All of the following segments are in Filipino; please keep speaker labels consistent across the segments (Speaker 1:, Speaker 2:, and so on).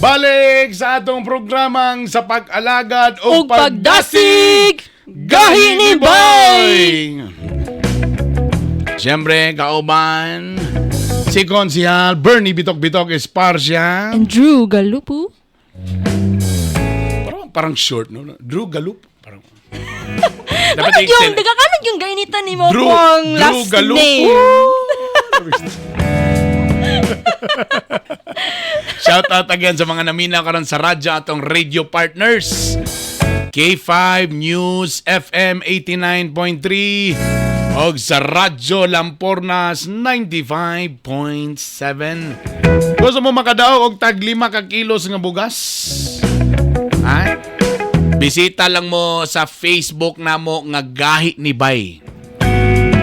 Speaker 1: Balik sa atong programang sa pag-alagad o
Speaker 2: Ug pagdasig gahi ni Bay.
Speaker 1: Siyempre, kauban si Konsihal Bernie Bitok-Bitok Esparcia.
Speaker 2: And Drew Galupu.
Speaker 1: Parang short, no? Drew Galup. Parang
Speaker 2: Ano yung nagkakanag yung gainitan ni mo
Speaker 1: Drew
Speaker 2: kung last
Speaker 1: Galup.
Speaker 2: name.
Speaker 1: Shout out again sa mga namina karon sa radyo atong radio partners. K5 News FM 89.3 og sa Radyo Lampornas 95.7. Gusto mo makadaog og tag 5 ka kilos nga bugas? Ha? Bisita lang mo sa Facebook namo nga Gahi ni Bay.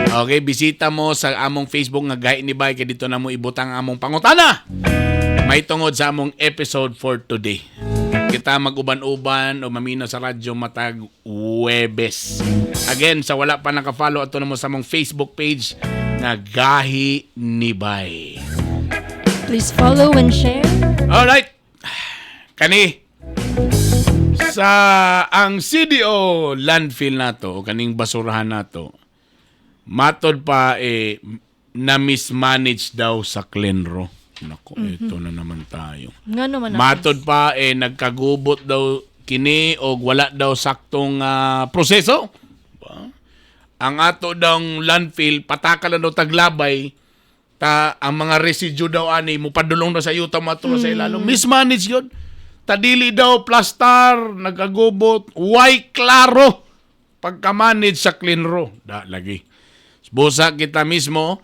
Speaker 1: Okay, bisita mo sa among Facebook nga Gahi ni Bay kay dito na mo ibutang among pangutana. May tungod sa among episode for today. Kita mag-uban-uban o mamino sa radyo matag Huwebes. Again, sa wala pa naka-follow ato na mo sa among Facebook page nga Gahi ni Bay.
Speaker 2: Please follow and share.
Speaker 1: Alright. Kani sa ang CDO landfill nato o kaning basurahan nato matod pa na mismanage daw sa Clenro. Nako, ito na naman tayo.
Speaker 2: Nga naman
Speaker 1: Matod pa, nagkagubot daw kini o wala daw saktong proseso. Ang ato daw landfill, patakalan daw taglabay, ang mga residue daw ani, mupadulong na sa yuta matula sa ilalong. Mismanage yun. Tadili daw plastar, nagkagubot, why klaro pagka-manage sa Clenro. Lagi. Busa kita mismo,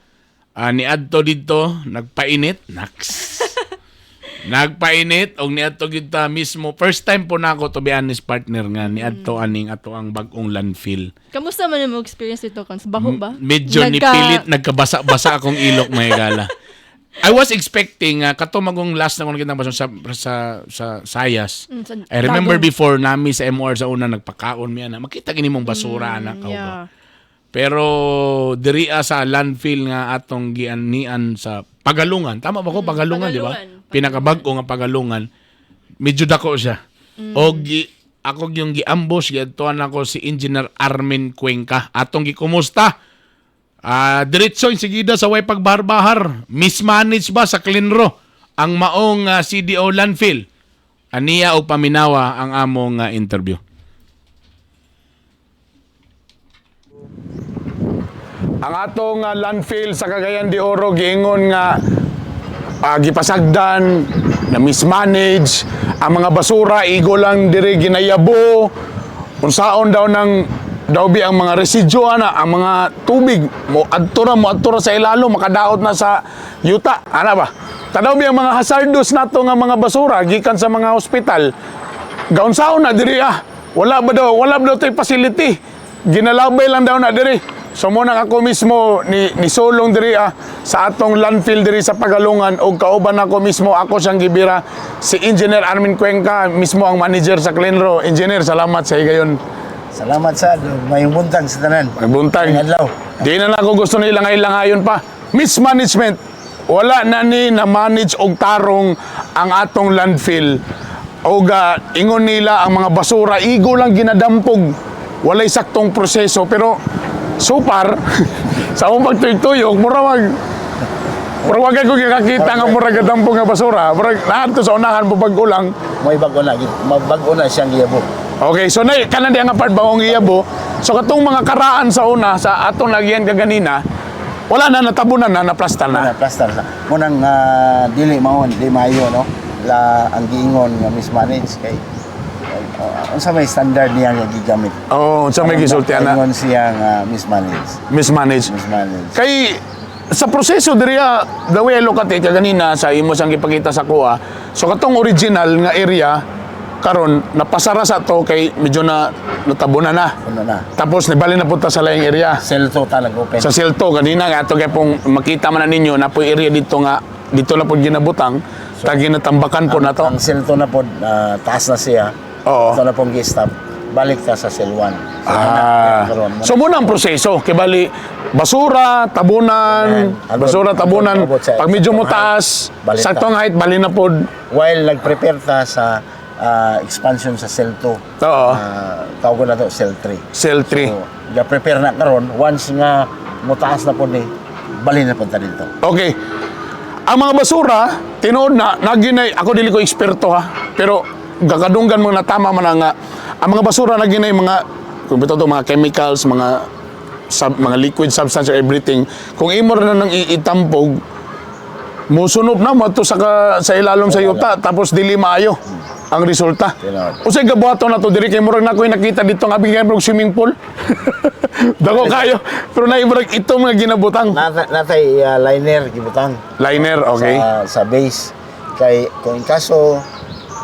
Speaker 1: ni adto dito nagpainit nagpainit og ni adto kita mismo first time po nako to be honest partner nga ni adto aning ato ang bag-ong landfill.
Speaker 2: Kamusta man mo experience dito Kons? Baho ba?
Speaker 1: Medyo nipilit nagkabasa-basa akong ilok may gala. I was expecting kato magong last na ko nakita sa Sayas. I remember before nami sa MOR sa una nagpakaon mi ana makita kini mong basura anak ko.
Speaker 2: Yeah.
Speaker 1: Pero diri sa landfill nga atong gianian sa Pagalungan. Tama ba ko? Pagalungan, di ba? Pinakabag-o nga Pagalungan. Medyo dako siya. O ako yung giambush, gituan ako si Engineer Armin Cuenca. Atong gikumusta. Diretso yung sigida sa way pagbahar-bahar. Mismanage ba sa Clenro ang maong CDO landfill? Aniya o paminawa ang among interview. Ang atong landfill sa Cagayan de Oro giingon nga gipasagdan na mismanage ang mga basura igo lang diri ginayabo unsaon daw bi ang mga residue ang mga tubig mo adtura sa ilalo makadaot na sa yuta ana ba tanaw bi ang mga hazardous nato nga mga basura gikan sa mga ospital gaunsaon na diri wala ba daw tay facility ginalabay lang daw na diri. So muna ako mismo ni sulong diri sa atong landfill diri sa Pagalungan o kauban ako mismo ako siyang gibira si Engineer Armin Cuenca mismo ang manager sa Clenro. Engineer, salamat sa higayon.
Speaker 3: Salamat sa may buntag sa tanan.
Speaker 1: May buntag.
Speaker 3: Adlaw.
Speaker 1: Di na ako gusto na ilang-ilangayon pa. Mismanagement. Wala na ni na manage og tarong ang atong landfill. O ingon nila ang mga basura igo lang ginadampog. Walay saktong proseso pero so far, sa akong pagtuyok-tuyok, murag ko kakita nga murag gadampong nga basura. Murag lahat to sa unahan po pag-ulang.
Speaker 3: May bago na siyang giyabo.
Speaker 1: Okay, so kanan di ang part bagong giyabo. So katong mga karaan sa una, sa atong lagyan kaganina, wala na natabunan na, naplastar na.
Speaker 3: Naplastar na. Munang dili mayo, no? Ang giingon nga mismanage kay unsa may standard niya nga gigamit.
Speaker 1: Unsa may gisultian na.
Speaker 3: Ingon siya nga mismanage.
Speaker 1: Kay sa proseso diri the way I look at it kanina sa imo sang gipakita sa kuha. So katong original nga area karon napasara sa to kay medyo na natabunan na. Tapos nibali na punta sa laing area.
Speaker 3: Selto talag open.
Speaker 1: Sa Selto kanina nga ato kay pong makita man na ninyo na po area dito na pod ginabutang tag ginatambakan po na to.
Speaker 3: Ang Selto na pod taas na siya.
Speaker 1: Oo.
Speaker 3: Ito na pong gi-stop. balik ta sa cell 1.
Speaker 1: So muna ang proseso, kay bali basura, tabunan, pag medyo mo taas,
Speaker 3: Balik ta.
Speaker 1: saktong height, bali na pod.
Speaker 3: While nag-prepare ta sa expansion sa cell 2.
Speaker 1: Oo.
Speaker 3: Tawag na to cell 3.
Speaker 1: Cell 3.
Speaker 3: So, ga-prepare na karon once nga mutaas na po ni, bali na po ta dito.
Speaker 1: Okay. Ang mga basura, tinuod na, naginay, ako dili ko eksperto ha, pero gakadunggan mo na tama man nga, ang mga basura naginay mga, kung bitaw to, mga chemicals, mga liquid substance or everything, kung imo na nang itampog, musunop na mo to sa ilalom sa yuta, tapos dili maayo ang resulta.
Speaker 3: Tinuod.
Speaker 1: Usay gabuhaton na to diri kay murag na ko'y nakita dito nga bigyan mo swimming pool. Dako kayo, pero naimurag ito mga ginabutang.
Speaker 3: Natay liner gibutang
Speaker 1: Liner, okay.
Speaker 3: sa base. Kay kung in kaso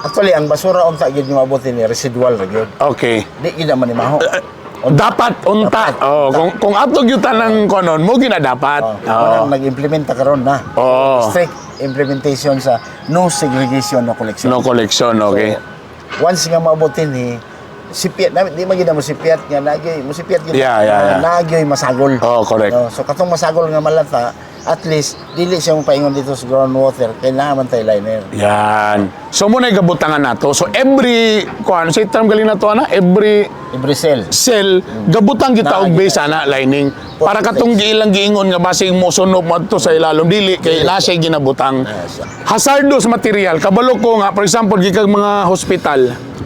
Speaker 3: actually ang basura unta gid ni mabuti ni residual ra gyud.
Speaker 1: Okay.
Speaker 3: Di gid man ni maho.
Speaker 1: Dapat unta.
Speaker 3: Dapat,
Speaker 1: Oh,
Speaker 3: unta.
Speaker 1: kung atog yuta ng konon mo gina dapat.
Speaker 3: Parang nag-implement ta karon na.
Speaker 1: Oo.
Speaker 3: Strict implementation sa no segregation, no collection.
Speaker 1: No collection, okay.
Speaker 3: So, once nga mabuti ni sipiat na di magid mo sipiat nga nagyoy mo sipiat gyud.
Speaker 1: Yeah.
Speaker 3: Nagyoy masagol.
Speaker 1: Oh, correct.
Speaker 3: No, so katong masagol nga malata, at least dili siya mo paingon dito sa groundwater kay naman tay liner.
Speaker 1: Yan. So muna gabutangan nato. So every kuan sa term galing na to ana, every
Speaker 3: Every cell.
Speaker 1: cell gabutang kita og base ana lining para katong giilang giingon nga basig mo sunod mo adto sa ilalom dili kay na siya ginabutang. Hazardous material kabalo ko nga for example gikag mga hospital.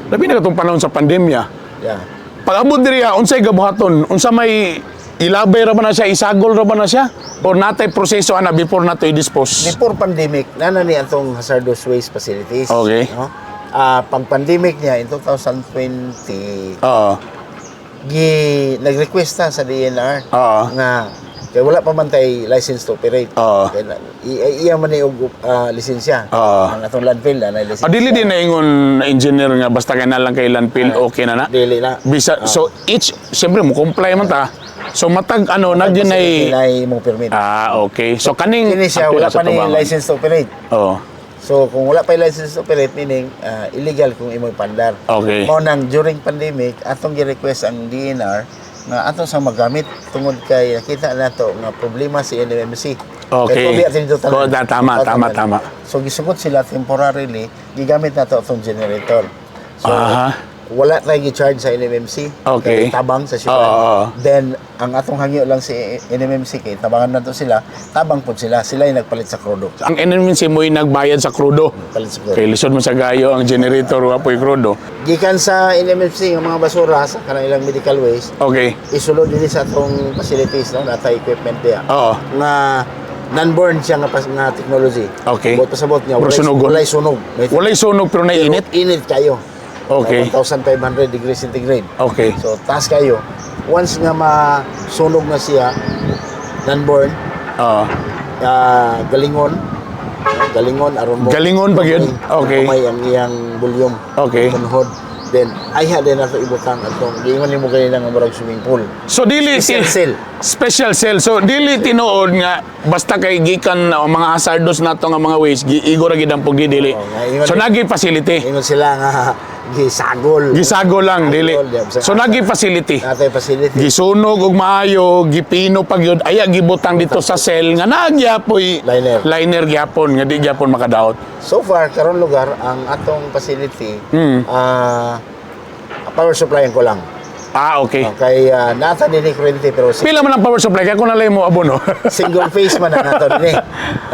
Speaker 1: Labi na katong panahon sa pandemya.
Speaker 3: Yeah.
Speaker 1: Pag abot diri unsay gabuhaton? Unsa may ilabay ra ba na siya, isagol ra ba na siya? Or natay proseso ana before nato i-dispose?
Speaker 3: Before pandemic, nana ni atong hazardous waste facilities.
Speaker 1: Okay.
Speaker 3: No? Pag pandemic niya in 2020,
Speaker 1: Oo.
Speaker 3: nag-request ta sa DNR
Speaker 1: Oo.
Speaker 3: nga kay wala pa man tay license to operate.
Speaker 1: Oo.
Speaker 3: Kay iya man ni og lisensya.
Speaker 1: Oo.
Speaker 3: Ang atong landfill na lisensya.
Speaker 1: Dili din na ingon na engineer nga basta kay na lang kay landfill okay na na.
Speaker 3: Dili na.
Speaker 1: Bisa so each siyempre mo comply man ta. So matag ano na ginay
Speaker 3: Kinay mo permit.
Speaker 1: okay. So kaning
Speaker 3: Kini siya
Speaker 1: apil
Speaker 3: wala
Speaker 1: sa
Speaker 3: pa ni
Speaker 1: tubangan.
Speaker 3: license to operate.
Speaker 1: Oo.
Speaker 3: So kung wala pa yung license to operate, meaning illegal kung imo'y pandar.
Speaker 1: Okay.
Speaker 3: Mao nang during pandemic, atong gi-request ang DNR nga atong sa magamit tungod kay nakita nato nga problema si NMMC.
Speaker 1: Okay.
Speaker 3: Kaya tubi atin dito
Speaker 1: Tama.
Speaker 3: So gisugod sila temporarily, gigamit nato atong generator. So
Speaker 1: Aha.
Speaker 3: wala tayo gi-charge sa NMMC.
Speaker 1: Okay.
Speaker 3: Kay tabang sa
Speaker 1: Oo.
Speaker 3: siyudad. Then ang atong hangyo lang si NMMC kay tabangan nato sila, tabang pod sila. Sila yung nagpalit sa krudo.
Speaker 1: Ang NMC mo'y nagbayad sa krudo.
Speaker 3: Palit sa krudo.
Speaker 1: Kay lisod mo sa gayo ang generator wa po'y krudo.
Speaker 3: Gikan sa NMFC yung mga basura sa kanang ilang medical waste,
Speaker 1: Okay.
Speaker 3: isulod din sa atong facilities no, nata equipment diya.
Speaker 1: Oo.
Speaker 3: Nga non-born siya nga technology.
Speaker 1: Okay.
Speaker 3: Bot pasabot niya
Speaker 1: Pero sunugon?
Speaker 3: walay sunog.
Speaker 1: Walay sunog pero naiinit.
Speaker 3: Init kayo.
Speaker 1: Okay.
Speaker 3: 1,500 degrees centigrade.
Speaker 1: Okay.
Speaker 3: So taas kayo. Once nga masunog na siya, non-born,
Speaker 1: Oo.
Speaker 3: galingon aron mo.
Speaker 1: Galingon pa yun? Okay.
Speaker 3: May ang iyang volume.
Speaker 1: Okay.
Speaker 3: Punhod. Then ayha din nato ibutang atong giingon nimo kanina nga murag swimming pool.
Speaker 1: So dili
Speaker 3: Special cell.
Speaker 1: Special cell. So dili tinuod nga basta kay gikan o mga hazardous nato nga mga waste giigo ra gid ang pugdi dili.
Speaker 3: Oo, nga, ingon
Speaker 1: So
Speaker 3: din.
Speaker 1: nagi facility.
Speaker 3: Ingon sila nga gisagol.
Speaker 1: Gisago lang dili.
Speaker 3: Sagol, diyan.
Speaker 1: So nagi facility.
Speaker 3: Natay facility.
Speaker 1: Gisunog og maayo, gipino pag yun, aya gibutang dito sa cell nga nagyapoy
Speaker 3: Liner.
Speaker 1: gyapon nga di gyapon makadaot.
Speaker 3: So far karon lugar ang atong facility power supply ko lang.
Speaker 1: Okay.
Speaker 3: Okay, nata din ni kuryente pero
Speaker 1: Pila man ang power supply kaya kung nalay mo abono.
Speaker 3: single phase man na nato din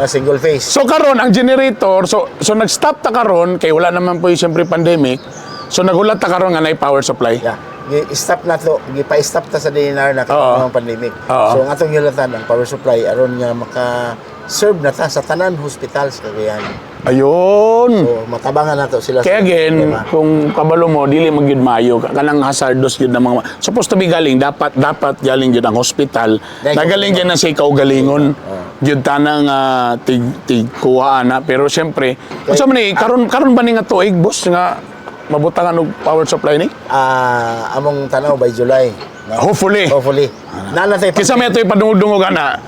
Speaker 3: single phase.
Speaker 1: So karon ang generator, so nag-stop ta karon kay wala naman po siyempre pandemic. So nagulat ta karon nga nay power supply.
Speaker 3: Yeah. Gi-stop na to, gipa-stop ta sa DNR na
Speaker 1: Oo.
Speaker 3: ng pandemic.
Speaker 1: Oo.
Speaker 3: So ang atong yulatan ang power supply aron nga maka-serve na ta sa tanan hospitals kagayan.
Speaker 1: Ayun.
Speaker 3: So matabangan nato sila
Speaker 1: Kaya
Speaker 3: sa
Speaker 1: again,
Speaker 3: problema.
Speaker 1: kung kabalo mo dili magyud maayo kanang hazardous gyud na mga supposed to be galing dapat galing gyud ang hospital. Nagaling gyud na sa ikaw galingon. Gyud tanang tig kuha na pero syempre unsa man ni karon ba ni nga tuig boss nga mabutangan og power supply ni?
Speaker 3: Among tanaw by July.
Speaker 1: Hopefully.
Speaker 3: Nanatay
Speaker 1: Kisa may ito'y padungog-dungog ana.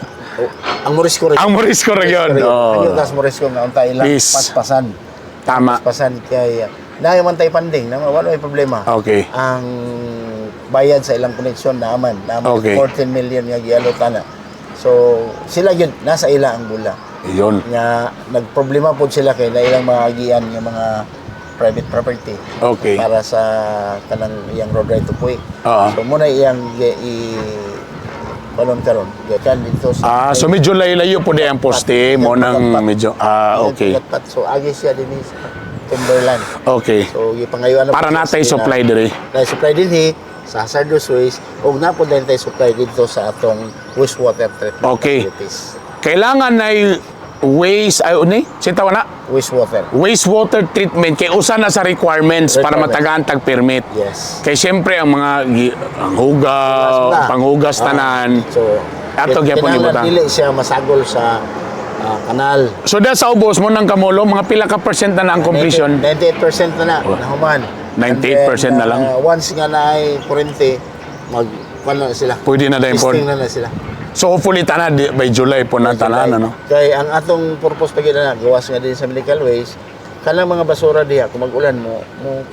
Speaker 3: ang Morisco rin.
Speaker 1: Ang Morisco ra gyud.
Speaker 3: Ang tas Morisco nga unta ilang
Speaker 1: Please.
Speaker 3: paspasan.
Speaker 1: Tama.
Speaker 3: Paspasan kay naman tayo panding, wala may problema.
Speaker 1: Okay.
Speaker 3: Ang bayad sa ilang koneksyon naman
Speaker 1: Okay.
Speaker 3: 14 million nga gialutan na. So sila yun nasa ila ang bula.
Speaker 1: Yun.
Speaker 3: Nga nagproblema po sila kay na ilang mga agian nga mga private property
Speaker 1: Okay.
Speaker 3: para sa kanang iyang road right of way.
Speaker 1: Oo.
Speaker 3: So muna iyang karon kan dito
Speaker 1: So medyo layo po di ang poste mo nang medyo okay.
Speaker 3: So agi siya din sa Timberland.
Speaker 1: Okay.
Speaker 3: So gipangayoan na
Speaker 1: Para
Speaker 3: po
Speaker 1: natay
Speaker 3: siya
Speaker 1: supply diri.
Speaker 3: na supply din sa hazardous waste ug napo din tayo supply dito sa atong wastewater treatment
Speaker 1: Okay.
Speaker 3: facilities.
Speaker 1: Kailangan na waste ay ni sintaw na wastewater treatment kay usa na sa requirements para matagaan tag permit.
Speaker 3: Yes.
Speaker 1: Kay siyempre ang mga ang panghugas tanan.
Speaker 3: So
Speaker 1: Ato gyapon
Speaker 3: kinahanglan
Speaker 1: ibutang.
Speaker 3: dili siya masagol sa kanal.
Speaker 1: So da sa ubos mo nang kamulo mga pila ka percent na ang completion?
Speaker 3: 98% na nahuman.
Speaker 1: 98% na lang.
Speaker 3: Once nga na ay kurente, na sila.
Speaker 1: Pwede na dahil po.
Speaker 3: Testing na sila.
Speaker 1: So hopefully tanan by July po na tanan ano.
Speaker 3: Kaya ang atong purpose pag na gawas nga din sa medical waste, kanang mga basura diha kung mag-ulan mo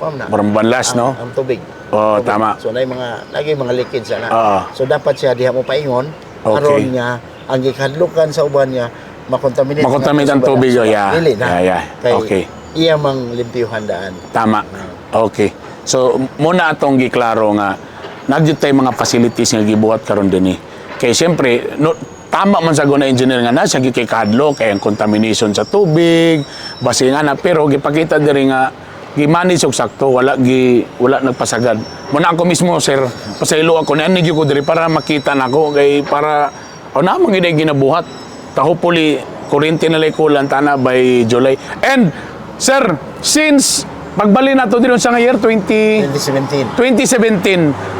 Speaker 3: pam na.
Speaker 1: Barbanlas no.
Speaker 3: Ang tubig.
Speaker 1: Oh,
Speaker 3: Tubig.
Speaker 1: tama.
Speaker 3: So nay lagi mga leakage sana.
Speaker 1: Oo.
Speaker 3: So dapat siya diha mo paingon
Speaker 1: Okay.
Speaker 3: aron niya ang gikadlukan sa uban niya makontaminate
Speaker 1: Makontaminate ang tubig, yeah.
Speaker 3: Dili na.
Speaker 1: Yeah.
Speaker 3: Kay
Speaker 1: Okay.
Speaker 3: iya mang limpyuhan daan.
Speaker 1: Tama. Okay. So muna atong giklaro nga nagyud tay mga facilities nga gibuhat karon dinhi. Kay siyempre no, tama man sa guna engineer nga na siya kay kadlo kay ang contamination sa tubig, basi nga na pero gipakita diri nga gi-manage og sakto wala nagpasagad. Muna ako mismo sir, pasaylo ako na ani ko diri para makita nako kay para na mga ginabuhat. Ta hopefully kuryente na lay kulang tana by July. And sir, since pagbali na to diri sa year
Speaker 3: 2017.
Speaker 1: 2017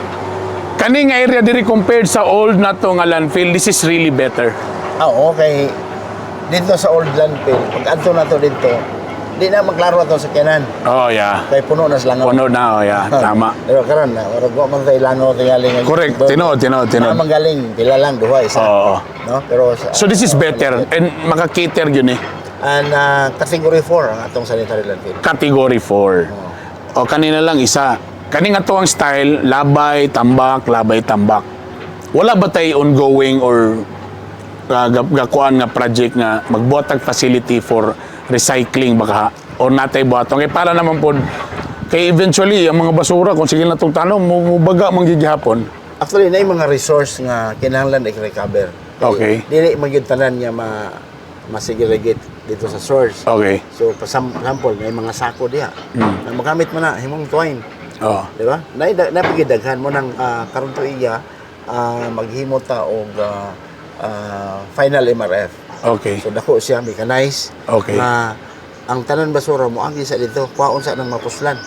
Speaker 1: kani nga area diri compared sa old na to nga landfill, this is really better.
Speaker 3: Okay. Dito sa old landfill, pag adto na to dito, di na maklaro to sa kanan.
Speaker 1: Oh yeah.
Speaker 3: Kay puno na sa langaw.
Speaker 1: Puno na, oh yeah, tama.
Speaker 3: Pero karon na, wala ko man tayo langaw tingali nga.
Speaker 1: Correct, tinod.
Speaker 3: Mga galing, pila lang, duha, isa.
Speaker 1: Oo.
Speaker 3: No? Pero
Speaker 1: So this is better and makakater yun eh.
Speaker 3: And category 4 ang atong sanitary landfill.
Speaker 1: Category 4. O kanina lang isa. Kani nga to ang style, labay, tambak. Wala ba tayo ongoing or gakuan nga project nga magbuhatag facility for recycling baka o natay buhaton kay para naman po kay eventually ang mga basura kung sige na itong tanong mubaga manggigihapon.
Speaker 3: Actually, na yung mga resource nga kinahanglan i-recover.
Speaker 1: Okay.
Speaker 3: Dili magyud tanan niya ma-segregate dito sa source.
Speaker 1: Okay.
Speaker 3: So, for example, may mga sako diha. Na magamit mo na, himong twine.
Speaker 1: Oh.
Speaker 3: Di ba? Napagidaghan mo ng karon tuiga maghimo ta og final MRF.
Speaker 1: Okay.
Speaker 3: So dako siya mechanized
Speaker 1: Okay.
Speaker 3: na ang tanan basura mo agi sa dito kuhaon sa nang mapuslan.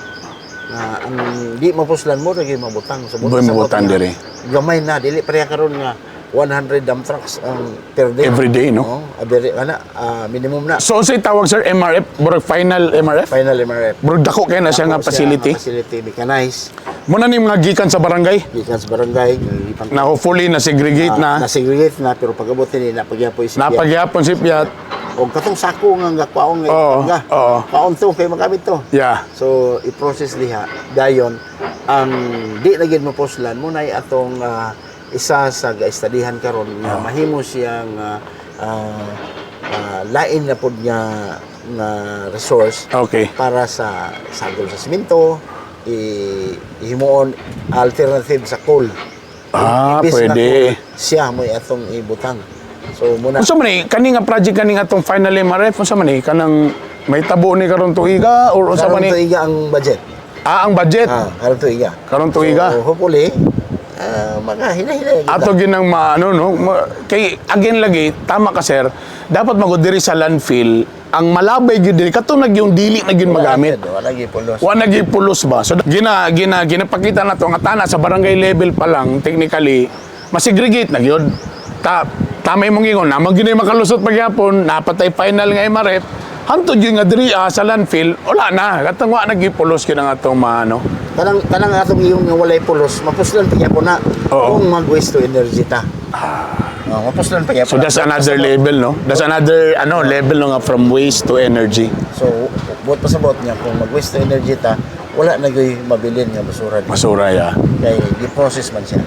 Speaker 3: Na ang di mapuslan mo lagi mabutang sa
Speaker 1: Boy, mabutang
Speaker 3: niya.
Speaker 1: diri.
Speaker 3: Gamay na dili pareha karon nga 100 dump trucks ang per day.
Speaker 1: Every day, no?
Speaker 3: Oo, minimum na.
Speaker 1: So unsay tawag sir MRF? Burag final MRF?
Speaker 3: Final MRF.
Speaker 1: Burag dako kay na siya nga
Speaker 3: Dako
Speaker 1: facility.
Speaker 3: Facility mechanized.
Speaker 1: Muna ni mga gikan sa barangay
Speaker 3: Gikan sa barangay
Speaker 1: na hopefully na segregate na.
Speaker 3: segregate na pero pagabot ni napagyapo isip.
Speaker 1: Napagyapon si Piat.
Speaker 3: Og katong sako nga kwaong
Speaker 1: Oo,
Speaker 3: nga.
Speaker 1: oo.
Speaker 3: Kwaon to kay magamit to.
Speaker 1: Yeah.
Speaker 3: So i-process diha dayon ang di na gid mapuslan mo nay atong isa sa gaistadihan karon nga mahimo siyang lain na pud nga resource
Speaker 1: Okay.
Speaker 3: para sa sagol sa simento ihimuon alternative sa coal. Imbis na
Speaker 1: Pwede.
Speaker 3: coal, siya mo atong ibutang. So muna
Speaker 1: Unsa man ni kani nga project kani nga tong final MRF unsa man ni kanang may tabo ni karon tuiga or unsa man
Speaker 3: karon
Speaker 1: ni
Speaker 3: tuiga ang budget.
Speaker 1: ang budget
Speaker 3: Karon tuiga.
Speaker 1: karon tuiga.
Speaker 3: So hopefully hinahinay
Speaker 1: Ato ginang maano no kay again lagi tama ka sir dapat magod diri sa landfill ang malabay gyud diri kato nag yung dili na gyud magamit
Speaker 3: wala gyud pulos.
Speaker 1: wa nagi pulos ba so ginapakita na to nga tana sa barangay level pa lang technically masegregate na gyud tama imong ingon na magginay makalusot pagyapon napatay final nga MRF hantod gyud nga diri sa landfill wala na katong wa nagi pulos gyud ang atong maano.
Speaker 3: Kanang atong iyong nga walay pulos, mapuslan pa gyapon na
Speaker 1: Oo.
Speaker 3: kung mag-waste to energy ta. mapuslan pa gyapon.
Speaker 1: So that's another level, no? That's another level no nga from waste to energy.
Speaker 3: So buot pa sa buot niya kung mag-waste to energy ta, wala na gyud mabilin nga basura dito.
Speaker 1: Basura ya.
Speaker 3: Kay gi-process man siya.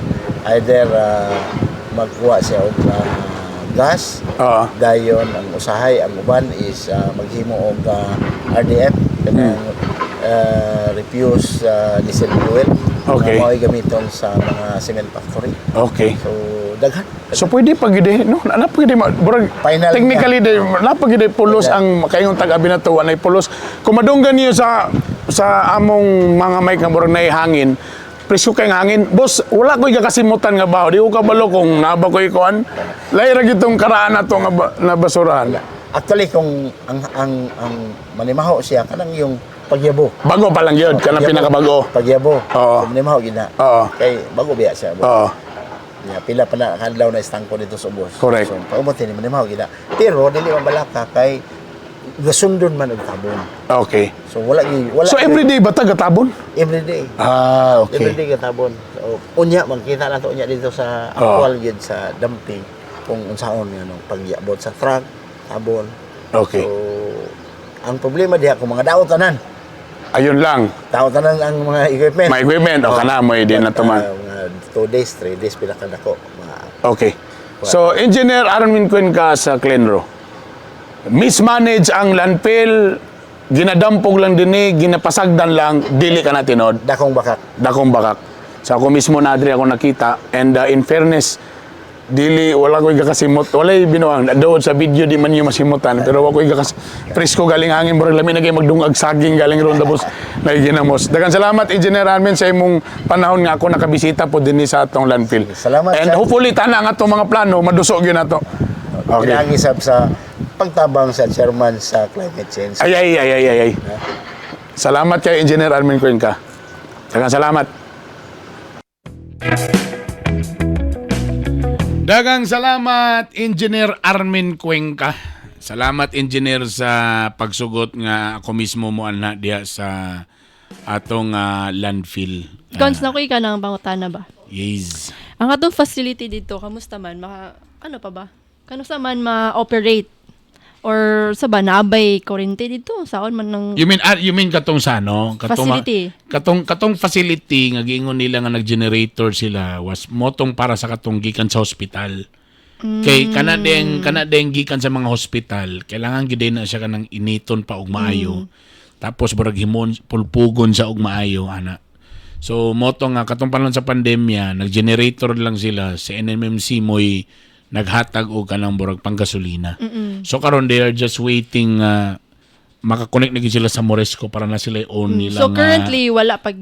Speaker 3: Either magkuha siya og gas,
Speaker 1: Oo.
Speaker 3: dayon ang usahay, ang uban is maghimo og RDF kanang refuse diesel fuel.
Speaker 1: Okay.
Speaker 3: Na mao'y gamiton sa mga cement factory.
Speaker 1: Okay.
Speaker 3: So daghan.
Speaker 1: So pwede pag gid no, ana pag gid burag
Speaker 3: Final
Speaker 1: technically de na pag gid pulos ang kayong tag-abi na to wanay pulos. Kung madunggan niyo sa among mga mic nga burag nay hangin, presyo kay hangin. Boss, wala ko'y kakasimutan nga ba? Di ko kabalo kung naba ko'y kuan. Laira gitong karaan na to nga na basurahan.
Speaker 3: Actually kung ang manimaho siya kanang yung pagyabo.
Speaker 1: Bago pa lang yun, kanang pinakabago.
Speaker 3: Pagyabo.
Speaker 1: Oo.
Speaker 3: So, manimaho gina.
Speaker 1: Oo.
Speaker 3: Kay bago biya siya.
Speaker 1: Oo.
Speaker 3: Yeah, pila pa na kadlaw na istangko dito sa ubos.
Speaker 1: Correct.
Speaker 3: So paubot ni manimaho gina. Pero dili man balaka kay gasundon man og tabon.
Speaker 1: Okay.
Speaker 3: So wala
Speaker 1: So everyday ba taga-tabon?
Speaker 3: everyday.
Speaker 1: Ah, okay.
Speaker 3: Everyday katabon. So, unya magkita na to unya dito sa actual gyud sa dumping kung unsaon nga no pagyabot sa truck, tabon.
Speaker 1: Okay.
Speaker 3: So ang problema diha kung mga daot tanan.
Speaker 1: Ayun lang.
Speaker 3: Daot tanan ang mga equipment.
Speaker 1: May equipment o kana mo din na tuman.
Speaker 3: Mga 2 days, 3 days pinakadako.
Speaker 1: Okay. So, Engineer Armin Cuen ka sa Clenro. Mismanage ang landfill, ginadampog lang din ginapasagdan lang, dili ka na tinod,
Speaker 3: Dakong bakak.
Speaker 1: dakong bakak. So, ako mismo na adri ako nakita. And in fairness, dili, wala ko ikasimot. Wala binuang. Doon sa video, di man yung masimutan. Pero wala ko presko galing hangin. Murag lamin na kayo magdungag saging galing ron. Tapos, nagiginamos. Dagan salamat, Engineer Armin, sa imong panahon nga ako nakabisita po din sa atong landfill.
Speaker 3: Salamat,
Speaker 1: And
Speaker 3: sir.
Speaker 1: hopefully, tana nga itong mga plano, madusog yun na to. Okay.
Speaker 3: Pinagisap sa pagtabang sa chairman sa climate change.
Speaker 1: Ay. Salamat kay Engineer Armin Cuen ka. Dagan salamat. Dagang salamat, Engineer Armin Cuenca. Salamat, Engineer, sa pagsugot nga ako mismo mo ana diya sa atong landfill.
Speaker 2: Cons na ko ika ng pangutana ba?
Speaker 1: Yes.
Speaker 2: Ang atong facility dito, kamusta man? Ano pa ba? Kamusta man ma-operate? Or sa ba, naabay kurente dito? Saan man ng
Speaker 1: You mean katong sa ano?
Speaker 2: facility?
Speaker 1: Katong facility nga giingon nila nga nag-generator sila was motong para sa katong gikan sa hospital. Kay kanadeng gikan sa mga hospital, kailangan gid na siya kanang initon pa og maayo. Tapos burag himon pulpugon sa og maayo ana. So moto nga katong panahon sa pandemya, nag-generator lang sila sa NMMC mo'y naghatag og kanang burag panggasolina. So karon they are just waiting makakonect na gid sila sa Moresco para na sila own nila.
Speaker 2: So currently, wala pa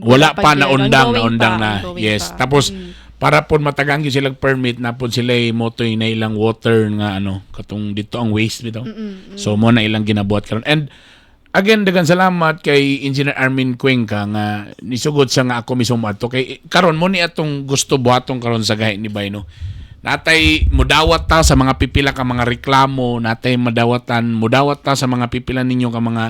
Speaker 1: na undang na.
Speaker 2: Ongoing
Speaker 1: Yes.
Speaker 2: pa.
Speaker 1: Tapos para po matagang gyud silang permit na po sila motoy na ilang water nga katong dito ang waste bitaw. So mo na ilang ginabuhat karon. And again, dagan salamat kay Engineer Armin Cuenca nga nisugod siya nga ako mismo ato kay karon mo ni atong gusto buhaton karon sa gahi ni Bayno. Natay mudawat ta sa mga pipila ka mga reklamo, natay mudawat ta sa mga pipila ninyo ka mga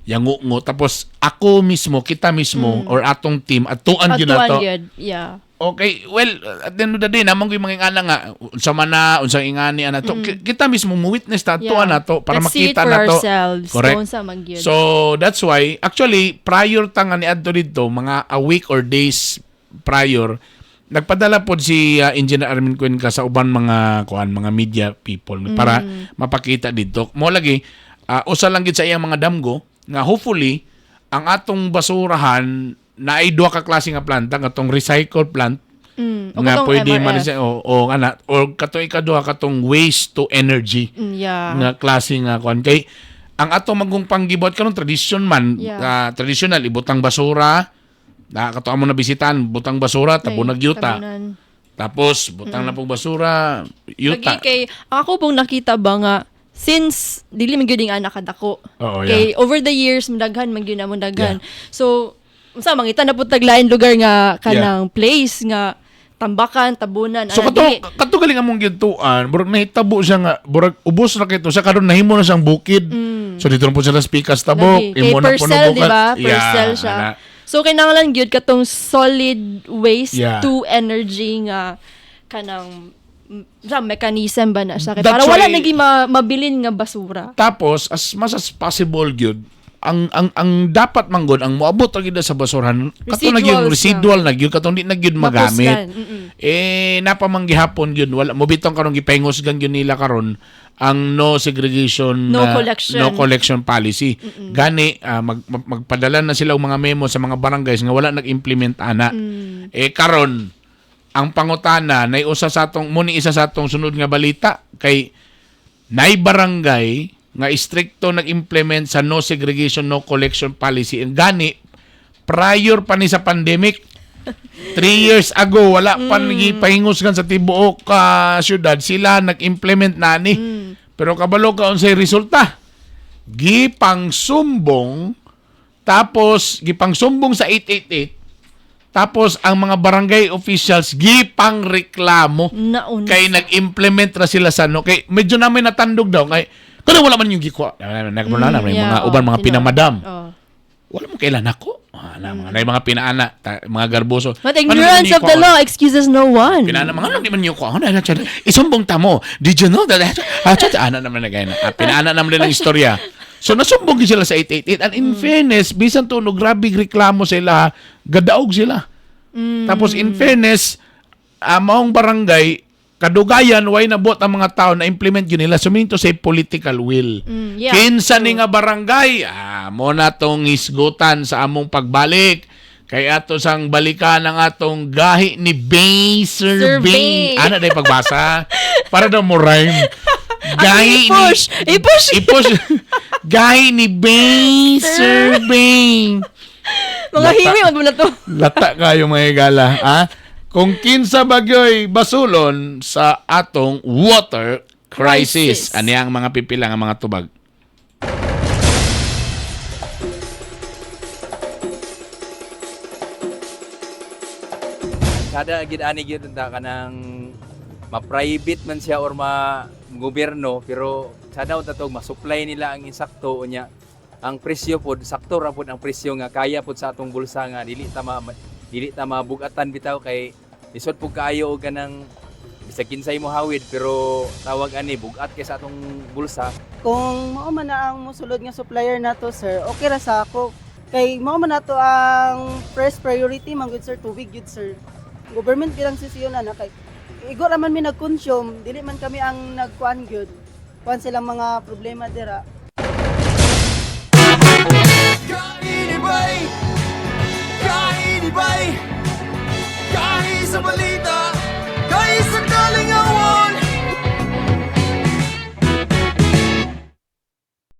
Speaker 1: yangungo. Tapos ako mismo, kita mismo or atong team atuan gyud na to.
Speaker 2: Yeah.
Speaker 1: Okay, well, at the end of the day, namang yung mga ingana nga, unsa man na, unsang ingani, to, kita mismo mo witness ta, tuan na to, para
Speaker 2: Let's see it
Speaker 1: makita
Speaker 2: for
Speaker 1: na to.
Speaker 2: ourselves.
Speaker 1: Correct.
Speaker 2: Doon sa magyud.
Speaker 1: So, that's why, actually, prior ta nga ni adto dito, mga a week or days prior, nagpadala po si Engineer Armin Cuenca sa uban mga mga media people para mapakita dito. Mo lagi, usa lang gid sa iyang mga damgo, nga hopefully, ang atong basurahan, na ay duha ka klase nga planta katong recycle plant nga
Speaker 2: katong
Speaker 1: pwede
Speaker 2: MRF.
Speaker 1: or katong ikaduha katong waste to energy
Speaker 2: Yeah.
Speaker 1: nga klase nga kuan kay ang atong magong panggibot karon tradition man traditional ibutang basura kato amo na bisitan butang basura tabunag yuta
Speaker 2: Tabunan.
Speaker 1: tapos butang na pong basura yuta
Speaker 2: Lagi kay ako pong nakita ba nga since dili man gyud anak kadako.
Speaker 1: Oo,
Speaker 2: Kay over the years mudaghan man gyud na mudaghan. So unsa mangita na pud taglain lugar nga kanang place nga tambakan, tabunan,
Speaker 1: so kato galing among gintuan burag nahitabo siya nga burag ubos na kito siya karon nahimo na siyang bukid so dito na po sila speakers tabok
Speaker 2: Kay
Speaker 1: imo na po
Speaker 2: Percel, di
Speaker 1: bukat.
Speaker 2: ba? Percel siya. So kinahanglan gyud katong solid waste
Speaker 1: Yeah.
Speaker 2: to energy nga kanang sa mechanism ba na siya kay
Speaker 1: That's
Speaker 2: para wala
Speaker 1: why-
Speaker 2: naging mabilin nga basura.
Speaker 1: Tapos as much as possible gyud ang dapat manggod ang moabot ra gyud sa basurahan kato na gyud
Speaker 2: Residuals
Speaker 1: residual na gyud kato di na gyud magamit.
Speaker 2: Mapuslan,
Speaker 1: Napamanggihapon gyud wala mo bitong karon gipahingusgan gyud nila karon ang no segregation
Speaker 2: No
Speaker 1: no collection policy. Gani magpadala na sila og mga memo sa mga barangays nga wala nag-implement ana. Karon ang pangutana nay usa sa atong muni isa sa atong sunod nga balita kay nay barangay nga istrikto nag-implement sa no segregation no collection policy and gani prior pa ni sa pandemic 3 years ago wala pa gipahingusgan sa tibuok syudad sila nag-implement na ni pero kabalo ka unsay resulta gipangsumbong tapos gipangsumbong sa 888 tapos ang mga barangay officials gipang reklamo
Speaker 2: Nauna.
Speaker 1: kay nag-implement ra sila sa no kay medyo namin natandog daw kay kuno wala man yung gikuha mga uban mga pinamadam wala mo kailan ako mga pinaana mga garboso
Speaker 2: But ignorance of the law excuses no one.
Speaker 1: pinaana mga di man yung kuha isumbong tamo did you know that ana naman na gaya pinaana naman din ang istorya so nasumbong sila sa 888 and in fairness bisan to no grabe reklamo sila gadaog sila tapos in fairness maong barangay kadugayan way nabot ang mga tao na implement yun nila suminto sa political will.
Speaker 2: Yeah.
Speaker 1: Kinsa ni nga barangay mo na tong isgutan sa among pagbalik kay ato sang balikan ang atong gahi ni Bay Survey.
Speaker 2: Survey.
Speaker 1: Ana day pagbasa para daw mo rhyme. Gahi
Speaker 2: I-push.
Speaker 1: I-push. Gahi ni Bay Survey.
Speaker 2: Mga himi, wag mo na to.
Speaker 1: Lata kayo mga igala, kung kinsa bagyoy basulon sa atong water crisis.
Speaker 2: Crisis.
Speaker 1: Ani ang mga pipila nga mga tubag.
Speaker 4: Kada gid ani gyud ta kanang ma-private man siya or ma-gobyerno pero sada unta tog ma-supply nila ang insakto unya ang presyo pod sakto ra pod ang presyo nga kaya pod sa atong bulsa nga dili ta mabugatan bitaw kay lisod pug kaayo og kanang bisag kinsay mo hawid pero tawag ani bugat kay sa atong bulsa.
Speaker 5: Kung mao man na ang mosulod nga supplier nato sir, okay ra sa ako. Kay mao man nato ang first priority man gud sir, tubig gud sir. Government bilang sisiyon na kay igo ra man mi nag-consume, dili man kami ang nagkuan gyud. Kuan silang mga problema dira.